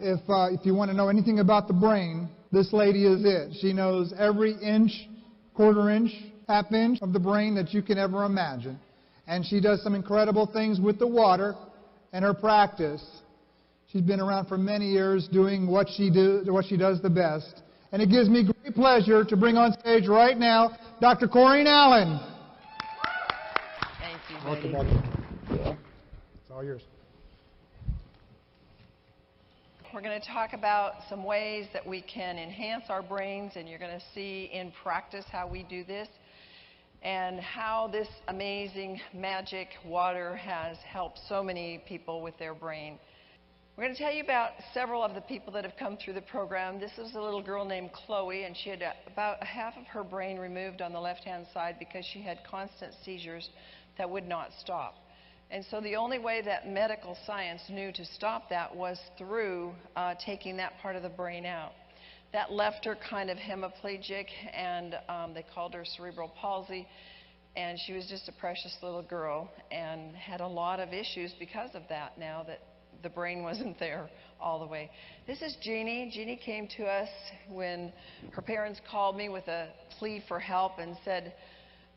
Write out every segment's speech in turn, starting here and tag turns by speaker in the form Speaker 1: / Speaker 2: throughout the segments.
Speaker 1: if you want to know anything about the brain, this lady is it. She knows every inch, quarter inch, half inch of the brain that you can ever imagine. And she does some incredible things with the water and her practice. She's been around for many years doing what she does the best. And it gives me great pleasure to bring on stage right now Dr. Corinne Allen.
Speaker 2: Thank you, buddy.
Speaker 1: Welcome. It's all yours.
Speaker 2: We're going to talk about some ways that we can enhance our brains, and you're going to see in practice how we do this and how this amazing magic water has helped so many people with their brain. We're going to tell you about several of the people that have come through the program. This is a little girl named Chloe, and she had about half of her brain removed on the left-hand side because she had constant seizures that would not stop. And so the only way that medical science knew to stop that was through taking that part of the brain out. That left her kind of hemiplegic, and they called her cerebral palsy. And she was just a precious little girl and had a lot of issues because of that now that the brain wasn't there all the way. This is Jeannie. Jeannie came to us when her parents called me with a plea for help and said,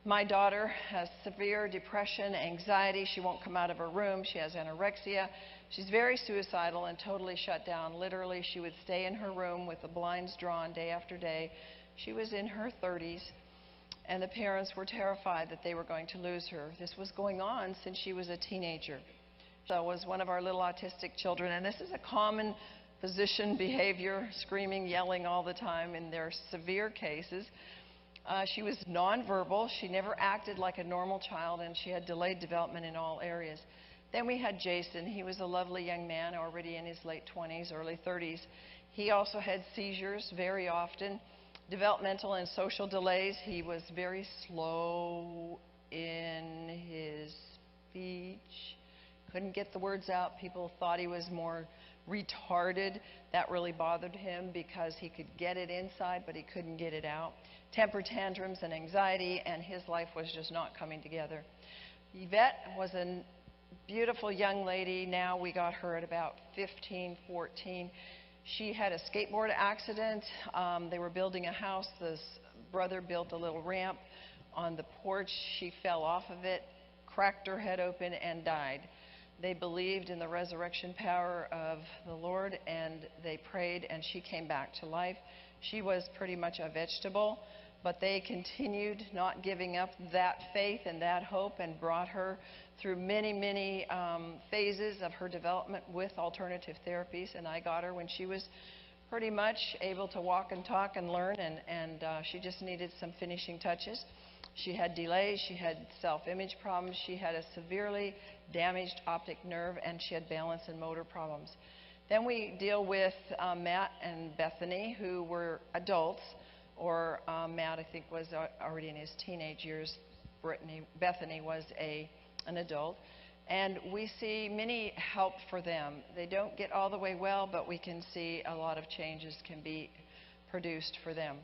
Speaker 2: my daughter has severe depression, anxiety. She won't come out of her room. She has anorexia. She's very suicidal and totally shut down. Literally, she would stay in her room with the blinds drawn day after day. She was in her 30s, and the parents were terrified that they were going to lose her. This was going on since she was a teenager. So was one of our little autistic children, and this is a common position behavior, screaming, yelling all the time in their severe cases. She was nonverbal. She never acted like a normal child, and she had delayed development in all areas. Then we had Jason. He was a lovely young man, already in his late 20s, early 30s. He also had seizures very often, developmental and social delays. He was very slow in his speech, couldn't get the words out. People thought he was more retarded. That really bothered him because he could get it inside, but he couldn't get it out. Temper tantrums and anxiety, and his life was just not coming together. Yvette was a beautiful young lady. Now we got her at about 15, 14. She had a skateboard accident. They were building a house. This brother built a little ramp on the porch. She fell off of it, cracked her head open, and died. They believed in the resurrection power of the Lord, and they prayed, and she came back to life. She was pretty much a vegetable, but they continued not giving up that faith and that hope and brought her through many, many phases of her development with alternative therapies. And I got her when she was pretty much able to walk and talk and learn, and she just needed some finishing touches. She had delays, she had self-image problems, she had a severely damaged optic nerve, and she had balance and motor problems. Then we deal with Matt and Bethany, who were adults, or Matt, I think, was already in his teenage years. Bethany was an adult. And we see many help for them. They don't get all the way well, but we can see a lot of changes can be produced for them.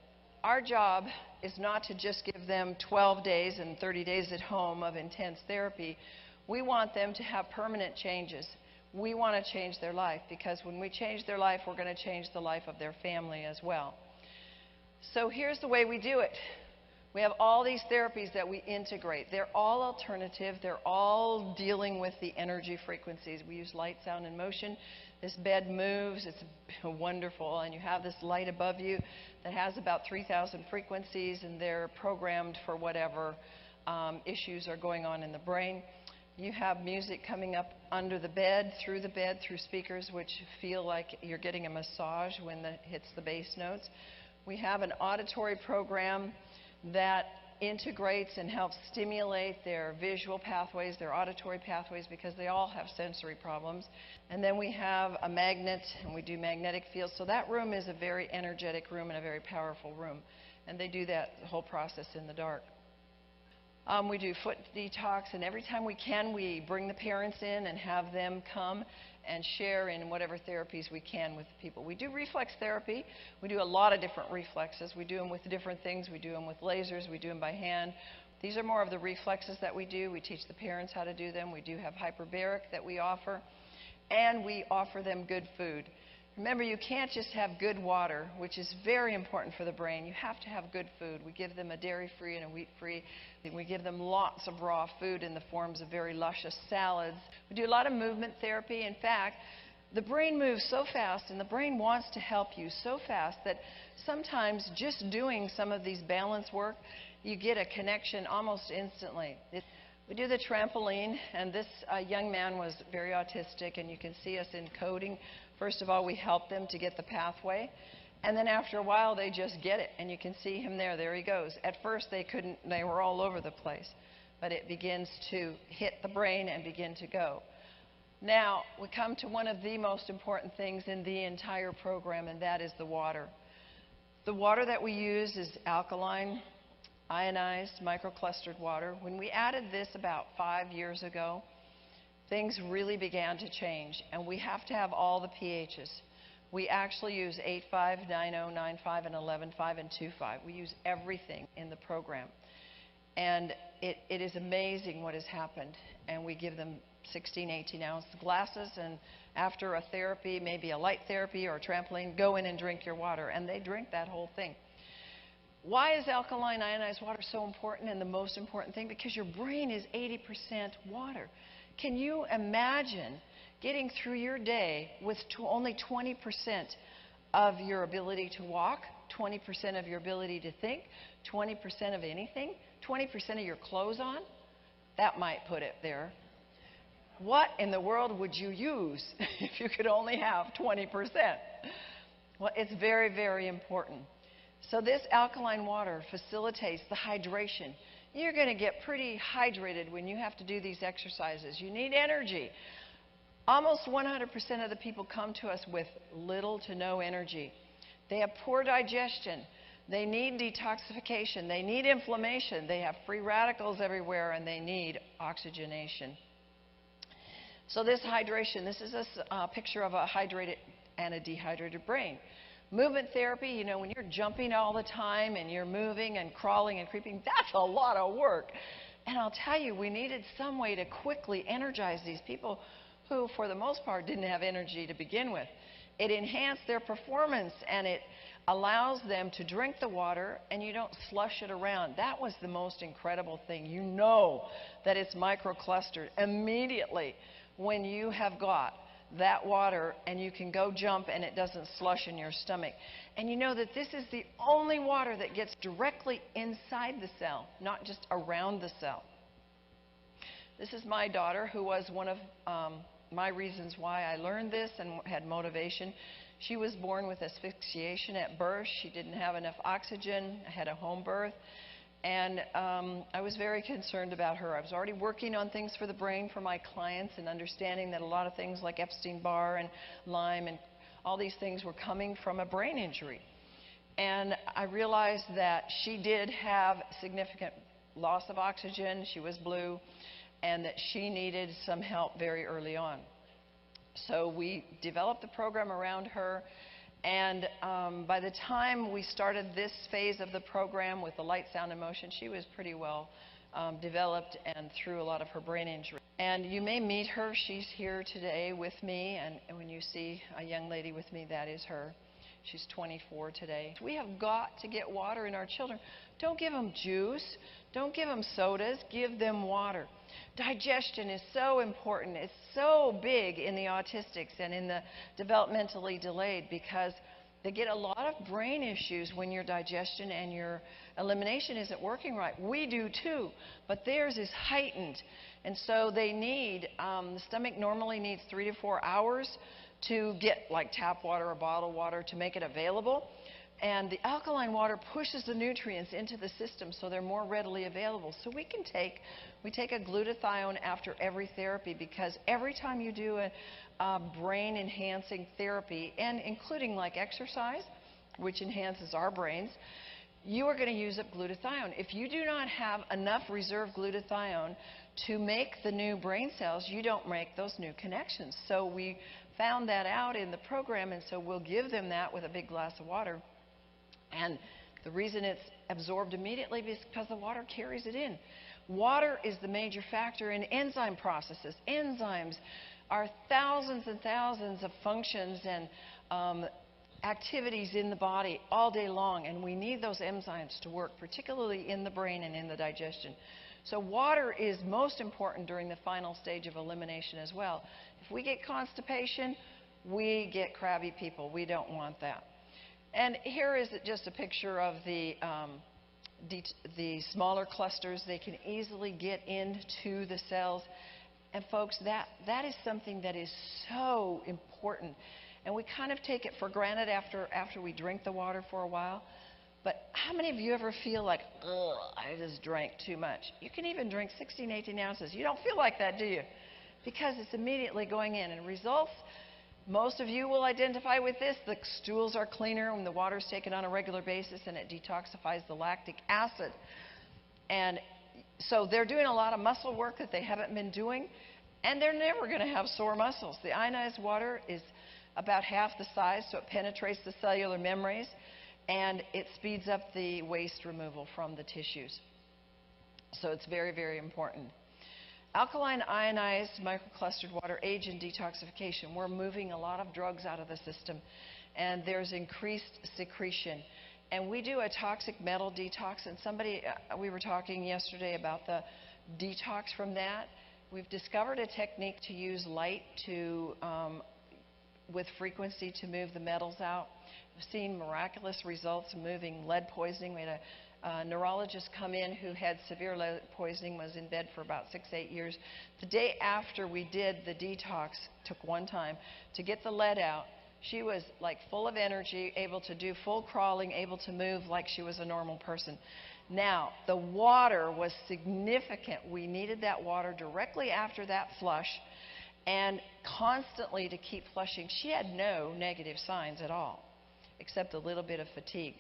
Speaker 2: Our job is not to just give them 12 days and 30 days at home of intense therapy. We want them to have permanent changes. We want to change their life, because when we change their life, we're going to change the life of their family as well. So here's the way we do it. We have all these therapies that we integrate. They're all alternative. They're all dealing with the energy frequencies. We use light, sound, and motion. This bed moves. It's wonderful. And you have this light above you that has about 3,000 frequencies, and they're programmed for whatever issues are going on in the brain. You have music coming up under the bed, through speakers, which feel like you're getting a massage when it hits the bass notes. We have an auditory program that integrates and helps stimulate their visual pathways, their auditory pathways, because they all have sensory problems. And then we have a magnet, and we do magnetic fields. So that room is a very energetic room and a very powerful room. And they do that whole process in the dark. We do foot detox, and every time we can, we bring the parents in and have them come and share in whatever therapies we can with the people. We do reflex therapy. We do a lot of different reflexes. We do them with different things. We do them with lasers. We do them by hand. These are more of the reflexes that we do. We teach the parents how to do them. We do have hyperbaric that we offer, and we offer them good food. Remember, you can't just have good water, which is very important for the brain. You have to have good food. We give them a dairy-free and a wheat-free. We give them lots of raw food in the forms of very luscious salads. We do a lot of movement therapy. In fact, the brain moves so fast, and the brain wants to help you so fast that sometimes just doing some of these balance work, you get a connection almost instantly. We do the trampoline, and this young man was very autistic, and you can see us encoding. First of all, we help them to get the pathway, and then after a while, they just get it, and you can see him there. There he goes. At first, they couldn't. They were all over the place, but it begins to hit the brain and begin to go. Now, we come to one of the most important things in the entire program, and that is the water. The water that we use is alkaline, ionized, microclustered water. When we added this about 5 years ago, things really began to change, and we have to have all the pHs. We actually use 8.5, 9.0, 9.5, and 11.5, and 2.5. We use everything in the program. And it is amazing what has happened. And we give them 16, 18-ounce glasses, and after a therapy, maybe a light therapy or a trampoline, go in and drink your water. And they drink that whole thing. Why is alkaline ionized water so important and the most important thing? Because your brain is 80% water. Can you imagine getting through your day with only 20% of your ability to walk, 20% of your ability to think, 20% of anything, 20% of your clothes on? That might put it there. What in the world would you use if you could only have 20%? Well, it's very, very important. So this alkaline water facilitates the hydration. You're going to get pretty hydrated when you have to do these exercises. You need energy. Almost 100% of the people come to us with little to no energy. They have poor digestion. They need detoxification. They need inflammation. They have free radicals everywhere, and they need oxygenation. So this hydration, this is a picture of a hydrated and a dehydrated brain. Movement therapy, you know, when you're jumping all the time and you're moving and crawling and creeping, that's a lot of work. And I'll tell you, we needed some way to quickly energize these people who, for the most part, didn't have energy to begin with. It enhanced their performance, and it allows them to drink the water, and you don't slush it around. That was the most incredible thing. You know that it's microclustered immediately when you have got that water and you can go jump and it doesn't slush in your stomach. And you know that this is the only water that gets directly inside the cell, not just around the cell. This is my daughter, who was one of my reasons why I learned this and had motivation. She was born with asphyxiation at birth. She didn't have enough oxygen. I had a home birth. And I was very concerned about her. I was already working on things for the brain for my clients and understanding that a lot of things like Epstein-Barr and Lyme and all these things were coming from a brain injury. And I realized that she did have significant loss of oxygen. She was blue, and that she needed some help very early on. So we developed the program around her. And by the time we started this phase of the program with the light, sound, and motion, she was pretty well developed and through a lot of her brain injury. And you may meet her. She's here today with me. And when you see a young lady with me, that is her. She's 24 today. We have got to get water in our children. Don't give them juice. Don't give them sodas. Give them water. Digestion is so important. It's so big in the autistics and in the developmentally delayed, because they get a lot of brain issues when your digestion and your elimination isn't working right. We do too, but theirs is heightened. And so they need, the stomach normally needs 3 to 4 hours to get like tap water or bottled water to make it available. And the alkaline water pushes the nutrients into the system so they're more readily available. So we take a glutathione after every therapy, because every time you do a brain-enhancing therapy, and including like exercise, which enhances our brains, you are going to use up glutathione. If you do not have enough reserve glutathione to make the new brain cells, you don't make those new connections. So we found that out in the program, and so we'll give them that with a big glass of water. And the reason it's absorbed immediately is because the water carries it in. Water is the major factor in enzyme processes. Enzymes are thousands and thousands of functions and activities in the body all day long, and we need those enzymes to work, particularly in the brain and in the digestion. So water is most important during the final stage of elimination as well. If we get constipation, we get crabby people. We don't want that. And here is just a picture of the smaller clusters. They can easily get into the cells. And folks, that is something that is so important. And we kind of take it for granted after we drink the water for a while. But how many of you ever feel like, ugh, I just drank too much? You can even drink 16, 18 ounces. You don't feel like that, do you? Because it's immediately going in. And results, most of you will identify with this. The stools are cleaner when the water is taken on a regular basis, and it detoxifies the lactic acid. And so they're doing a lot of muscle work that they haven't been doing, and they're never going to have sore muscles. The ionized water is about half the size, so it penetrates the cellular membranes, and it speeds up the waste removal from the tissues. So it's very, very important. Alkaline ionized microclustered water aids in detoxification. We're moving a lot of drugs out of the system, and there's increased secretion. And we do a toxic metal detox, and we were talking yesterday about the detox from that. We've discovered a technique to use light with frequency to move the metals out. We've seen miraculous results moving lead poisoning. We had a neurologist come in who had severe lead poisoning, was in bed for about 6-8 years. The day after we did the detox, took one time, to get the lead out, she was like full of energy, able to do full crawling, able to move like she was a normal person. Now, the water was significant. We needed that water directly after that flush and constantly to keep flushing. She had no negative signs at all, except a little bit of fatigue.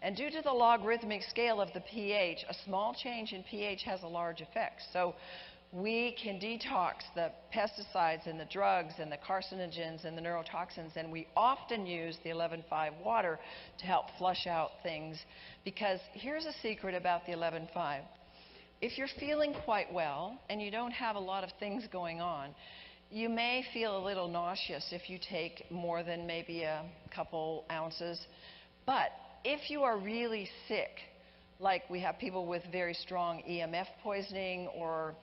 Speaker 2: And due to the logarithmic scale of the pH, a small change in pH has a large effect. So we can detox the pesticides and the drugs and the carcinogens and the neurotoxins, and we often use the 11.5 water to help flush out things, because here's a secret about the 11.5. If you're feeling quite well and you don't have a lot of things going on, you may feel a little nauseous if you take more than maybe a couple ounces. But if you are really sick, like we have people with very strong EMF poisoning, or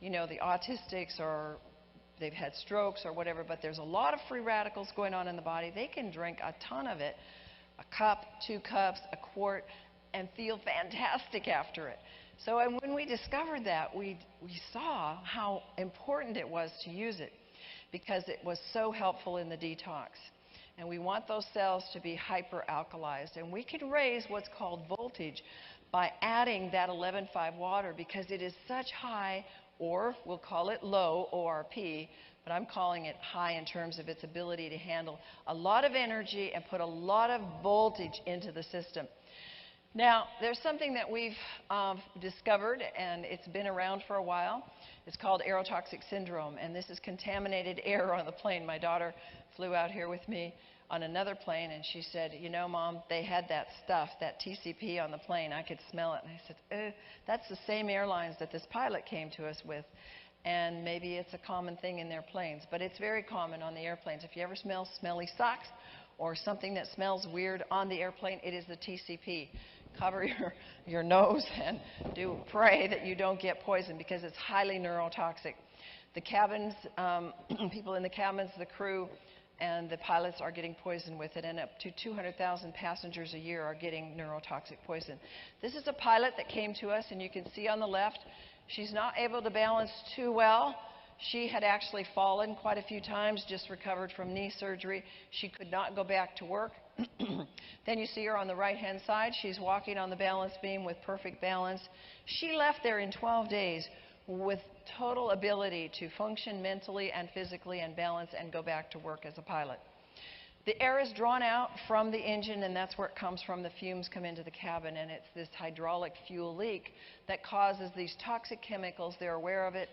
Speaker 2: the autistics, or they've had strokes or whatever, but there's a lot of free radicals going on in the body, they can drink a ton of it, a cup, 2 cups, a quart, and feel fantastic after it. So and when we discovered that, we saw how important it was to use it, because it was so helpful in the detox. And we want those cells to be hyperalkalized. And we can raise what's called voltage by adding that 11.5 water, because it is such high, or we'll call it low, ORP, but I'm calling it high in terms of its ability to handle a lot of energy and put a lot of voltage into the system. Now, there's something that we've discovered, and it's been around for a while. It's called aerotoxic syndrome, and this is contaminated air on the plane. My daughter flew out here with me on another plane, and she said, Mom, they had that stuff, that TCP on the plane. I could smell it. And I said, that's the same airlines that this pilot came to us with, and maybe it's a common thing in their planes, but it's very common on the airplanes. If you ever smell smelly socks or something that smells weird on the airplane, it is the TCP. Cover your nose and pray that you don't get poisoned, because it's highly neurotoxic. The cabins, people in the cabins, the crew, and the pilots are getting poisoned with it, and up to 200,000 passengers a year are getting neurotoxic poison. This is a pilot that came to us, and you can see on the left, she's not able to balance too well. She had actually fallen quite a few times, just recovered from knee surgery. She could not go back to work. Then you see her on the right-hand side. She's walking on the balance beam with perfect balance. She left there in 12 days with total ability to function mentally and physically and balance and go back to work as a pilot. The air is drawn out from the engine, and that's where it comes from. The fumes come into the cabin, and it's this hydraulic fuel leak that causes these toxic chemicals. They're aware of it,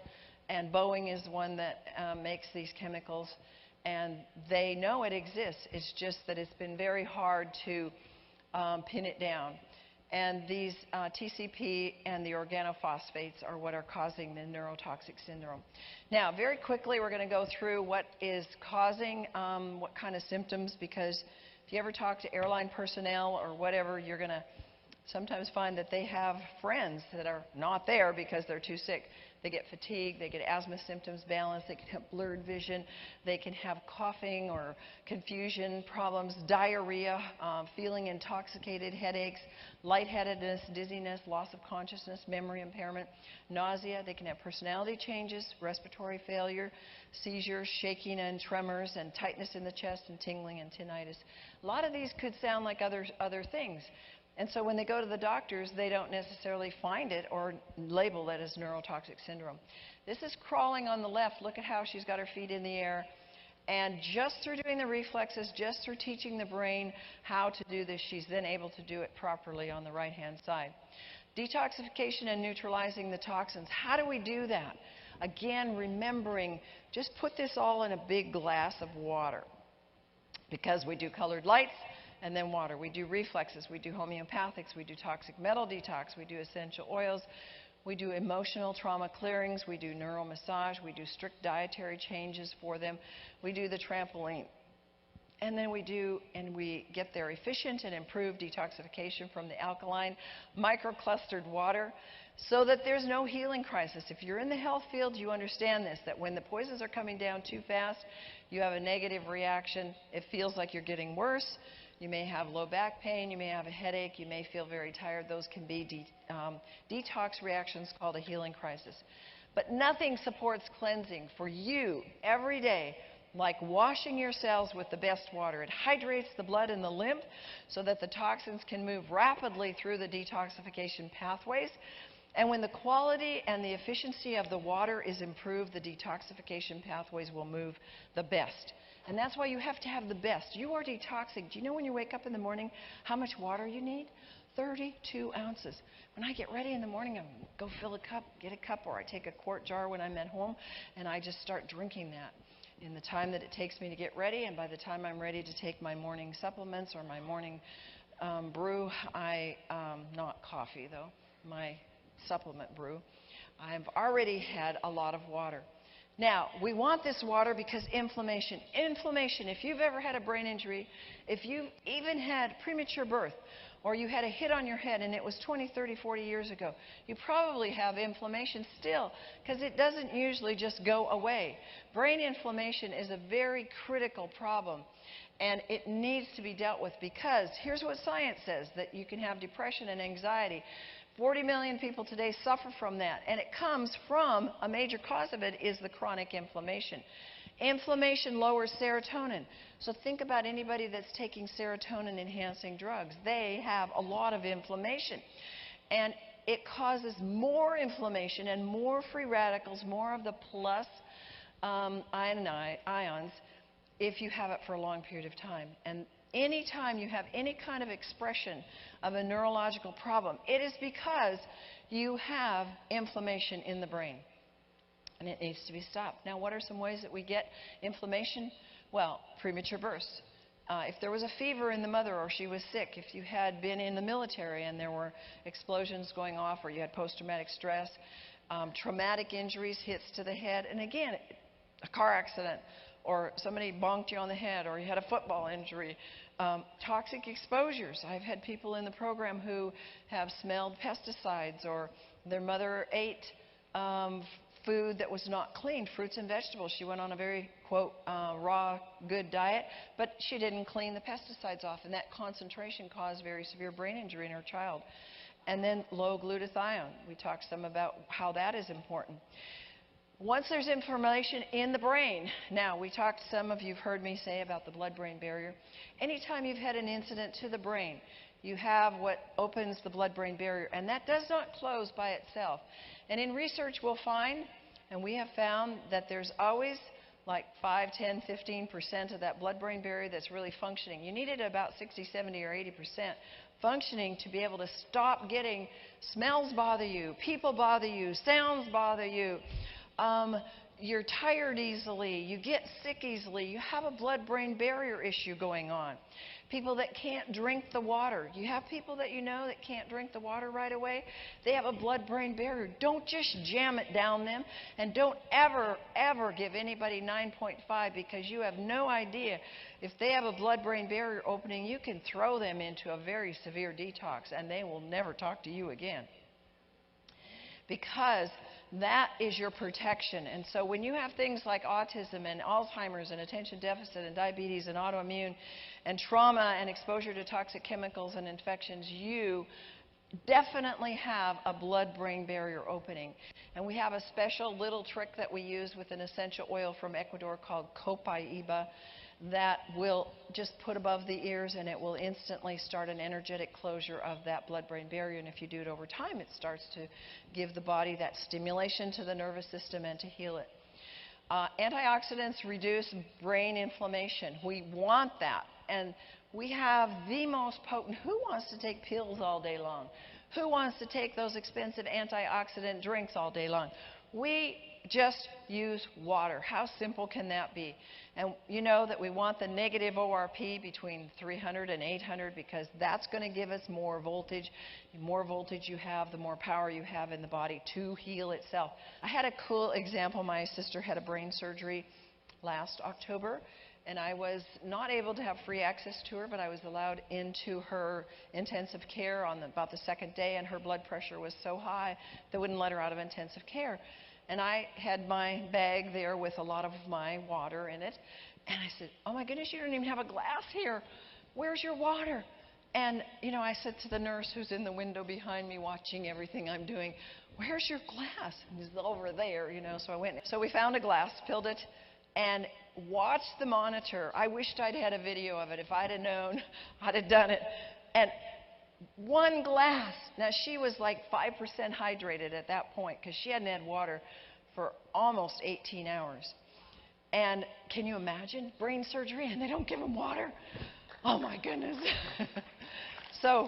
Speaker 2: and Boeing is the one that makes these chemicals, and they know it exists. It's just that it's been very hard to pin it down. And these TCP and the organophosphates are what are causing the neurotoxic syndrome. Now, very quickly, we're going to go through what is causing what kind of symptoms, because if you ever talk to airline personnel or whatever, you're going to sometimes find that they have friends that are not there because they're too sick. They get fatigue, they get asthma symptoms, balance, they can have blurred vision, they can have coughing or confusion problems, diarrhea, feeling intoxicated, headaches, lightheadedness, dizziness, loss of consciousness, memory impairment, nausea. They can have personality changes, respiratory failure, seizures, shaking and tremors, and tightness in the chest, and tingling and tinnitus. A lot of these could sound like other things. And so when they go to the doctors, they don't necessarily find it or label it as neurotoxic syndrome. This is crawling on the left. Look at how she's got her feet in the air. And just through doing the reflexes, just through teaching the brain how to do this, she's then able to do it properly on the right-hand side. Detoxification and neutralizing the toxins. How do we do that? Again, remembering, just put this all in a big glass of water, because we do colored lights and then water. We do reflexes, we do homeopathics, we do toxic metal detox, we do essential oils, we do emotional trauma clearings, we do neural massage, we do strict dietary changes for them, we do the trampoline. And then we get their efficient and improved detoxification from the alkaline microclustered water, so that there's no healing crisis. If you're in the health field, you understand this, that when the poisons are coming down too fast, you have a negative reaction. It feels like you're getting worse. You may have low back pain, you may have a headache, you may feel very tired. Those can be detox reactions called a healing crisis. But nothing supports cleansing for you every day like washing your cells with the best water. It hydrates the blood and the lymph so that the toxins can move rapidly through the detoxification pathways. And when the quality and the efficiency of the water is improved, the detoxification pathways will move the best. And that's why you have to have the best. You are detoxing. Do you know when you wake up in the morning how much water you need? 32 ounces. When I get ready in the morning, I go fill a cup, get a cup, or I take a quart jar when I'm at home, and I just start drinking that in the time that it takes me to get ready. And by the time I'm ready to take my morning supplements or my morning brew, not coffee though, my supplement brew, I've already had a lot of water. Now, we want this water because inflammation, if you've ever had a brain injury, if you've even had premature birth, or you had a hit on your head and it was 20, 30, 40 years ago, you probably have inflammation still, because it doesn't usually just go away. Brain inflammation is a very critical problem, and it needs to be dealt with, because here's what science says, that you can have depression and anxiety. 40 million people today suffer from that, and it comes from, a major cause of it is the chronic inflammation. Inflammation lowers serotonin. So think about anybody that's taking serotonin-enhancing drugs. They have a lot of inflammation, and it causes more inflammation and more free radicals, more of the plus ions, if you have it for a long period of time. And anytime you have any kind of expression of a neurological problem, it is because you have inflammation in the brain, and it needs to be stopped. Now, what are some ways that we get inflammation? Well, premature births. If there was a fever in the mother, or she was sick, if you had been in the military and there were explosions going off, or you had post-traumatic stress, traumatic injuries, hits to the head, and again, a car accident, or somebody bonked you on the head, or you had a football injury. Toxic exposures. I've had people in the program who have smelled pesticides, or their mother ate food that was not clean, fruits and vegetables. She went on a very, quote, raw, good diet, but she didn't clean the pesticides off, and that concentration caused very severe brain injury in her child. And then low glutathione. We talked some about how that is important. Once there's inflammation in the brain, now we talked, some of you've heard me say about the blood-brain barrier. Anytime you've had an incident to the brain, you have what opens the blood-brain barrier, and that does not close by itself. And in research we'll find, and we have found, that there's always like 5, 10, 15% of that blood-brain barrier that's really functioning. You need it about 60, 70, or 80% functioning to be able to stop getting smells bother you, people bother you, sounds bother you. you're tired easily, you get sick easily, you have a blood-brain barrier issue going on. People that can't drink the water. You have people that you know that can't drink the water right away. They have a blood-brain barrier. Don't just jam it down them, and don't ever, ever give anybody 9.5, because you have no idea. If they have a blood-brain barrier opening, you can throw them into a very severe detox, and they will never talk to you again. Because that is your protection. And so when you have things like autism and Alzheimer's and attention deficit and diabetes and autoimmune and trauma and exposure to toxic chemicals and infections, you definitely have a blood-brain barrier opening. And we have a special little trick that we use with an essential oil from Ecuador called Copaiba that will just put above the ears, and it will instantly start an energetic closure of that blood-brain barrier. And if you do it over time, it starts to give the body that stimulation to the nervous system and to heal it. Antioxidants reduce brain inflammation. We want that. And we have the most potent. Who wants to take pills all day long? Who wants to take those expensive antioxidant drinks all day long? We just use water. How simple can that be? And you know that we want the negative ORP between 300 and 800, because that's going to give us more voltage. The more voltage you have, the more power you have in the body to heal itself. I had a cool example. My sister had a brain surgery last October, and I was not able to have free access to her, but I was allowed into her intensive care on about the second day, and her blood pressure was so high they wouldn't let her out of intensive care. And I had my bag there with a lot of my water in it. And I said, oh my goodness, you don't even have a glass here. Where's your water? And, you know, I said to the nurse who's in the window behind me watching everything I'm doing, where's your glass? And he's over there, you know. So I went. So we found a glass, filled it, and watched the monitor. I wished I'd had a video of it. If I'd have known, I'd have done it. And one glass. Now, she was like 5% hydrated at that point, because she hadn't had water for almost 18 hours. And can you imagine? Brain surgery, and they don't give them water? Oh, my goodness. So,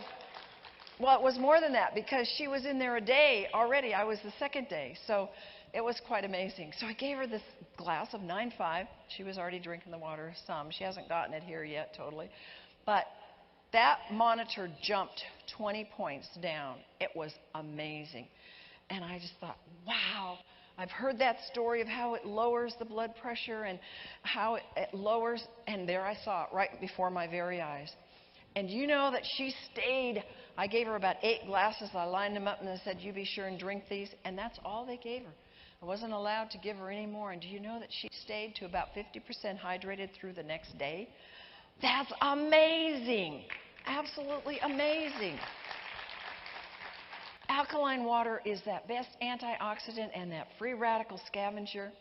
Speaker 2: well, it was more than that, because she was in there a day already. I was the second day. So it was quite amazing. So I gave her this glass of 9.5. She was already drinking the water some. She hasn't gotten it here yet totally. But that monitor jumped 20 points down. It was amazing. And I just thought, wow, I've heard that story of how it lowers the blood pressure and how it lowers, and there I saw it right before my very eyes. And you know that she stayed. I gave her about 8 glasses. I lined them up and I said, you be sure and drink these. And that's all they gave her. I wasn't allowed to give her any more. And do you know that she stayed to about 50% hydrated through the next day? That's amazing. Absolutely amazing. Alkaline water is that best antioxidant and that free radical scavenger.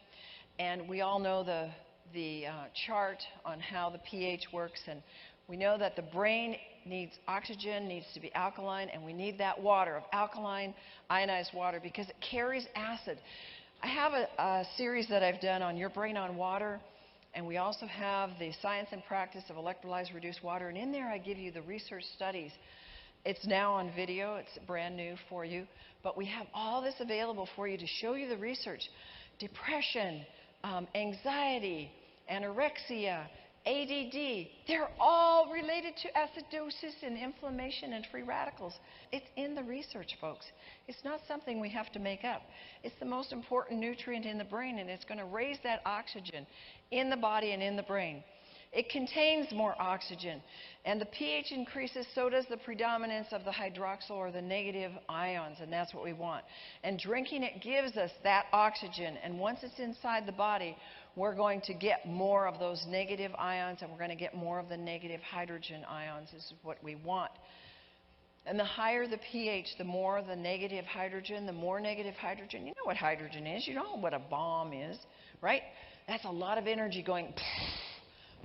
Speaker 2: And we all know the chart on how the pH works. And we know that the brain needs oxygen, needs to be alkaline, and we need that water of alkaline ionized water because it carries acid. I have a series that I've done on Your Brain on Water. And we also have the science and practice of electrolyzed reduced water. And in there I give you the research studies. It's now on video. It's brand new for you. But we have all this available for you to show you the research. Depression, anxiety, anorexia, ADD, they're all related to acidosis and inflammation and free radicals. It's in the research, folks. It's not something we have to make up. It's the most important nutrient in the brain, and it's going to raise that oxygen in the body and in the brain. It contains more oxygen, and the pH increases, so does the predominance of the hydroxyl or the negative ions, and that's what we want. And drinking it gives us that oxygen, and once it's inside the body, we're going to get more of those negative ions, and we're going to get more of the negative hydrogen ions. This is what we want. And the higher the pH, the more the negative hydrogen, the more negative hydrogen. You know what hydrogen is. You know what a bomb is, right? That's a lot of energy going.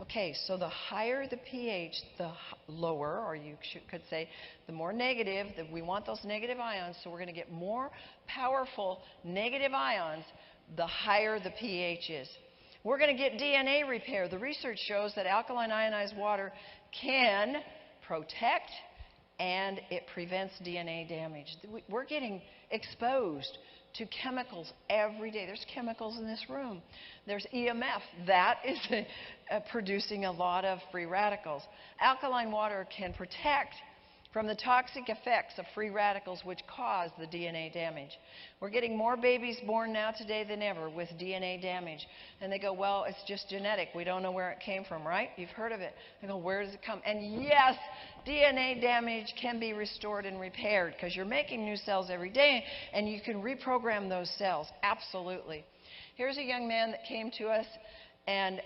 Speaker 2: Okay, so the higher the pH, the lower, or you could say the more negative, that we want those negative ions, so we're going to get more powerful negative ions the higher the pH is. We're going to get DNA repair. The research shows that alkaline ionized water can protect and it prevents DNA damage. We're getting exposed to chemicals every day. There's chemicals in this room. There's EMF. That is producing a lot of free radicals. Alkaline water can protect from the toxic effects of free radicals which cause the DNA damage. We're getting more babies born now today than ever with DNA damage. And they go, well, it's just genetic. We don't know where it came from, right? You've heard of it. I go, where does it come? And yes, DNA damage can be restored and repaired because you're making new cells every day and you can reprogram those cells. Absolutely. Here's a young man that came to us, and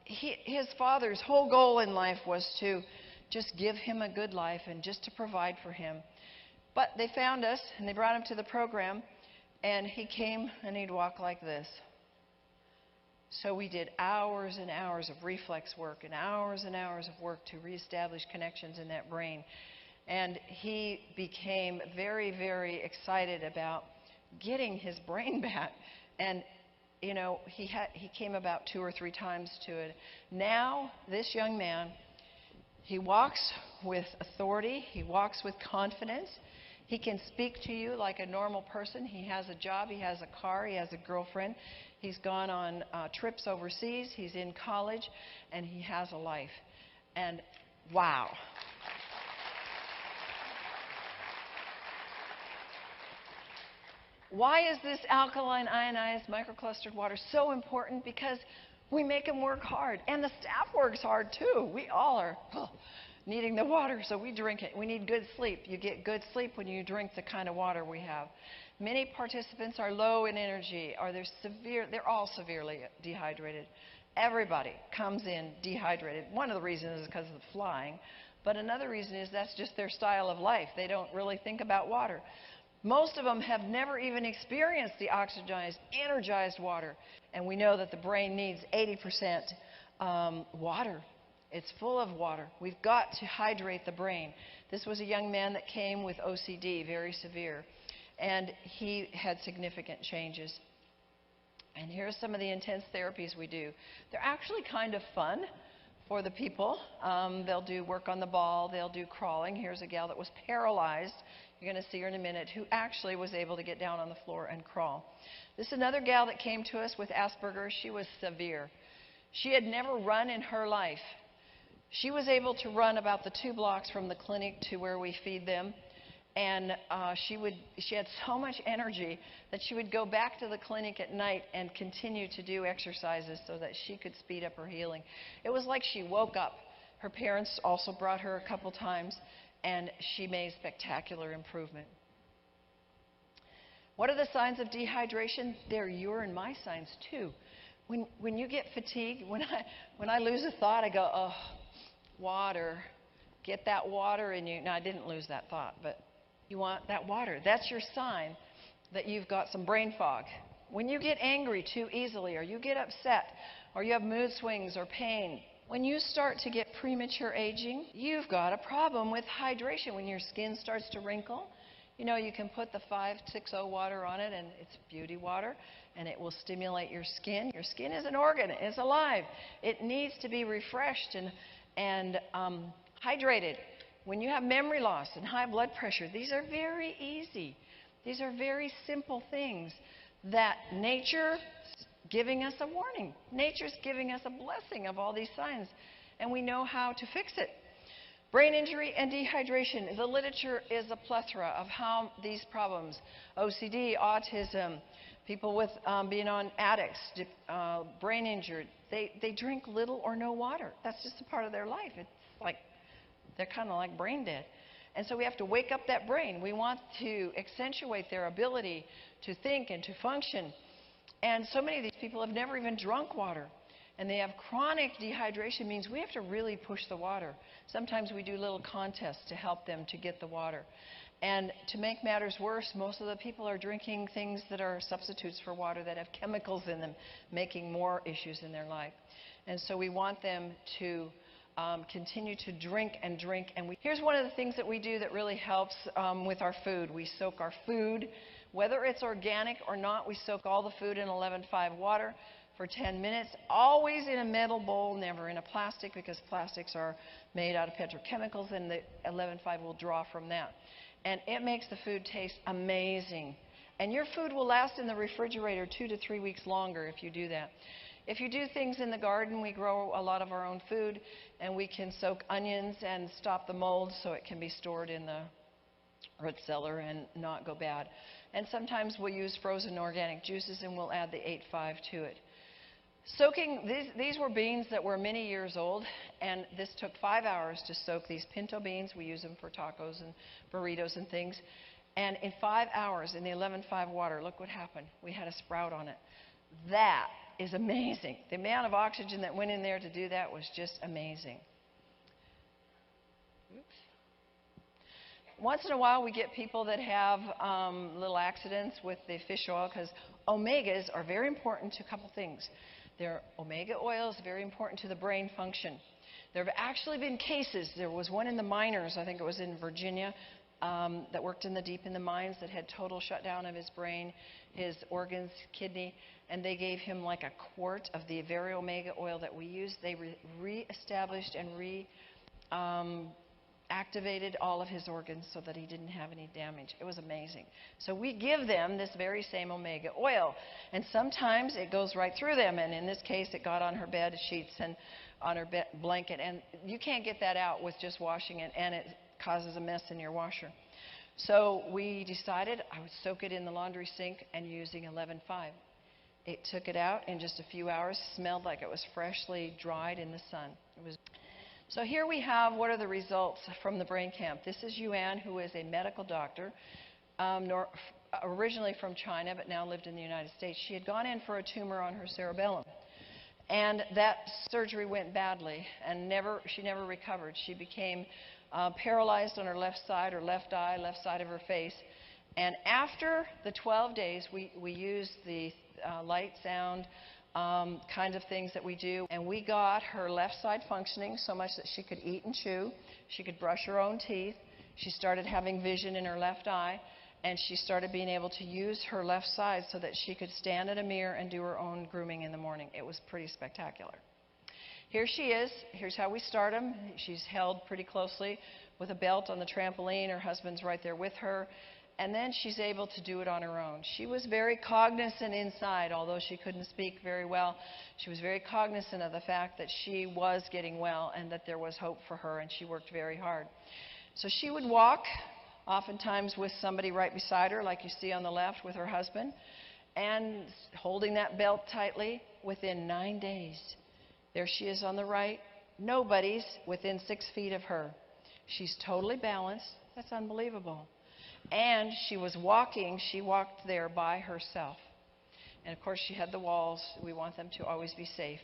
Speaker 2: his father's whole goal in life was to just give him a good life and just to provide for him. But they found us and they brought him to the program, and he came and he'd walk like this. So we did hours and hours of reflex work and hours of work to reestablish connections in that brain. And he became very, very excited about getting his brain back. And you know, he came about 2 or 3 times to it. Now this young man, he walks with authority. He walks with confidence. He can speak to you like a normal person. He has a job. He has a car. He has a girlfriend. He's gone on trips overseas. He's in college. And he has a life. And wow. Why is this alkaline ionized microclustered water so important? Because we make them work hard, and the staff works hard too. We all are needing the water, so we drink it. We need good sleep. You get good sleep when you drink the kind of water we have. Many participants are low in energy, or they're all severely dehydrated. Everybody comes in dehydrated. One of the reasons is because of the flying, but another reason is that's just their style of life. They don't really think about water. Most of them have never even experienced the oxygenized, energized water. And we know that the brain needs 80% water. It's full of water. We've got to hydrate the brain. This was a young man that came with OCD, very severe. And he had significant changes. And here's some of the intense therapies we do. They're actually kind of fun for the people. They'll do work on the ball. They'll do crawling. Here's a gal that was paralyzed. You're going to see her in a minute, who actually was able to get down on the floor and crawl. This is another gal that came to us with Aspergers. She was severe. She had never run in her life. She was able to run about the 2 blocks from the clinic to where we feed them. And she had so much energy that she would go back to the clinic at night and continue to do exercises so that she could speed up her healing. It was like she woke up. Her parents also brought her a couple times, and she made spectacular improvement. What are the signs of dehydration? They're your and my signs too. When you get fatigued, when I lose a thought, I go, oh, water. Get that water in you. Now, I didn't lose that thought, but you want that water. That's your sign that you've got some brain fog. When you get angry too easily, or you get upset, or you have mood swings or pain, when you start to get premature aging, you've got a problem with hydration. When your skin starts to wrinkle, you know, you can put the 560 water on it, and it's beauty water, and it will stimulate your skin. Your skin is an organ. It's alive. It needs to be refreshed and hydrated. When you have memory loss and high blood pressure, these are very easy. These are very simple things that nature giving us a warning. Nature's giving us a blessing of all these signs, and we know how to fix it. Brain injury and dehydration. The literature is a plethora of how these problems, OCD, autism, people with being on addicts, brain injured, they drink little or no water. That's just a part of their life. It's like they're kind of like brain dead. And so we have to wake up that brain. We want to accentuate their ability to think and to function. And so many of these people have never even drunk water. And they have chronic dehydration. Means we have to really push the water. Sometimes we do little contests to help them to get the water. And to make matters worse, most of the people are drinking things that are substitutes for water that have chemicals in them, making more issues in their life. And so we want them to continue to drink and drink. And here's one of the things that we do that really helps with our food. We soak our food. Whether it's organic or not, we soak all the food in 11.5 water for 10 minutes, always in a metal bowl, never in a plastic, because plastics are made out of petrochemicals, and the 11.5 will draw from that. And it makes the food taste amazing. And your food will last in the refrigerator 2 to 3 weeks longer if you do that. If you do things in the garden, we grow a lot of our own food, and we can soak onions and stop the mold so it can be stored in the root cellar and not go bad. And sometimes we'll use frozen organic juices, and we'll add the 8-5 to it. Soaking, these were beans that were many years old, and this took 5 hours to soak these pinto beans. We use them for tacos and burritos and things. And in 5 hours, in the 11-5 water, look what happened. We had a sprout on it. That is amazing. The amount of oxygen that went in there to do that was just amazing. Oops. Once in a while, we get people that have little accidents with the fish oil, because omegas are very important to a couple things. Their omega oil is very important to the brain function. There have actually been cases. There was one in the miners, I think it was in Virginia, that worked deep in the mines, that had total shutdown of his brain, his organs, kidney, and they gave him like a quart of the very omega oil that we use. They re-established and activated all of his organs so that he didn't have any damage. It was amazing. So we give them this very same omega oil, and sometimes it goes right through them, and in this case it got on her bed sheets and on her blanket, and you can't get that out with just washing it, and it causes a mess in your washer. So we decided I would soak it in the laundry sink and using 11-5. It took it out in just a few hours, smelled like it was freshly dried in the sun. So here we have what are the results from the brain camp. This is Yuan, who is a medical doctor, originally from China, but now lived in the United States. She had gone in for a tumor on her cerebellum, and that surgery went badly, and she never recovered. She became paralyzed on her left side, or left eye, left side of her face. And after the 12 days, we used the light, sound, kind of things that we do, and we got her left side functioning so much that she could eat and chew, she could brush her own teeth, she started having vision in her left eye, and she started being able to use her left side so that she could stand in a mirror and do her own grooming in the morning. It was pretty spectacular. Here she is. Here's how we start them. She's held pretty closely with a belt on the trampoline. Her husband's right there with her. And then she's able to do it on her own. She was very cognizant inside, although she couldn't speak very well. She was very cognizant of the fact that she was getting well and that there was hope for her, and she worked very hard. So she would walk, oftentimes with somebody right beside her, like you see on the left with her husband, and holding that belt tightly. Within 9 days, there she is on the right. Nobody's within 6 feet of her. She's totally balanced. That's unbelievable. And she was walking. She walked there by herself. And of course, she had the walls. We want them to always be safe.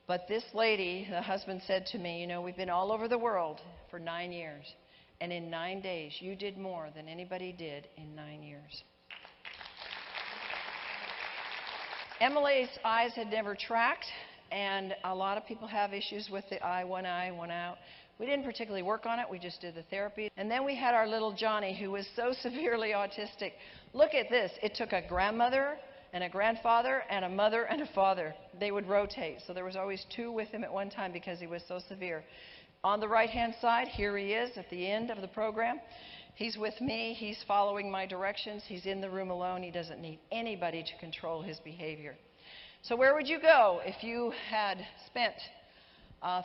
Speaker 2: But this lady, the husband said to me, you know, we've been all over the world for 9 years. And in 9 days, you did more than anybody did in 9 years. Emily's eyes had never tracked. And a lot of people have issues with the eye, one out. We didn't particularly work on it. We just did the therapy. And then we had our little Johnny, who was so severely autistic. Look at this. It took a grandmother and a grandfather and a mother and a father. They would rotate. So there was always 2 with him at one time because he was so severe. On the right-hand side, here he is at the end of the program. He's with me. He's following my directions. He's in the room alone. He doesn't need anybody to control his behavior. So where would you go if you had spent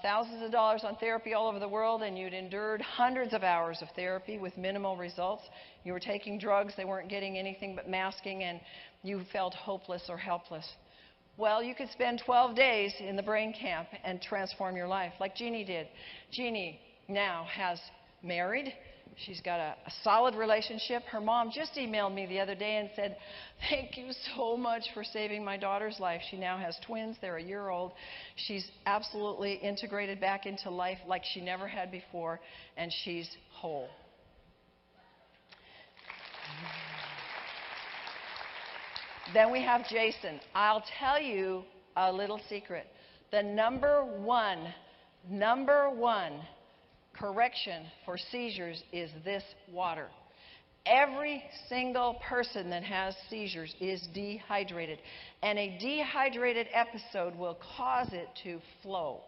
Speaker 2: thousands of dollars on therapy all over the world, and you'd endured hundreds of hours of therapy with minimal results? You were taking drugs, they weren't getting anything but masking, and you felt hopeless or helpless. Well, you could spend 12 days in the brain camp and transform your life, like Jeannie did. Jeannie now has married. She's got a solid relationship. Her mom just emailed me the other day and said, thank you so much for saving my daughter's life. She now has twins. They're a year old. She's absolutely integrated back into life like she never had before, and she's whole. Then we have Jason. I'll tell you a little secret. The number one correction for seizures is this water. Every single person that has seizures is dehydrated, and a dehydrated episode will cause it to flow.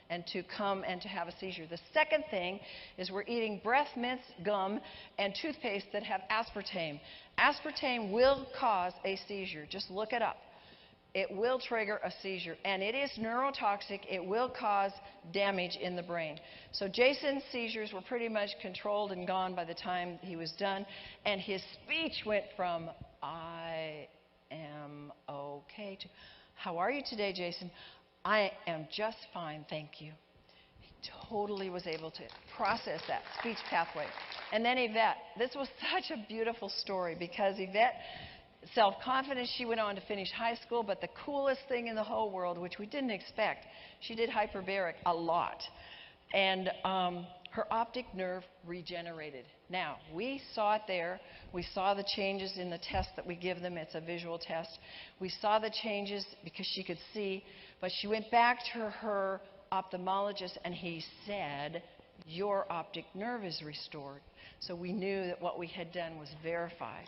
Speaker 2: and to come and to have a seizure. The second thing is we're eating breath mints, gum, and toothpaste that have aspartame. Aspartame will cause a seizure. Just look it up. It will trigger a seizure, and it is neurotoxic. It will cause damage in the brain. So Jason's seizures were pretty much controlled and gone by the time he was done, and his speech went from I am okay to how are you today, Jason? I am just fine, thank you. He totally was able to process that speech pathway. And then Yvette, this was such a beautiful story because Yvette, self-confident, she went on to finish high school, but the coolest thing in the whole world, which we didn't expect, she did hyperbaric a lot. And her optic nerve regenerated. Now, we saw it there. We saw the changes in the test that we give them. It's a visual test. We saw the changes because she could see, but she went back to her ophthalmologist and he said, your optic nerve is restored. So we knew that what we had done was verified.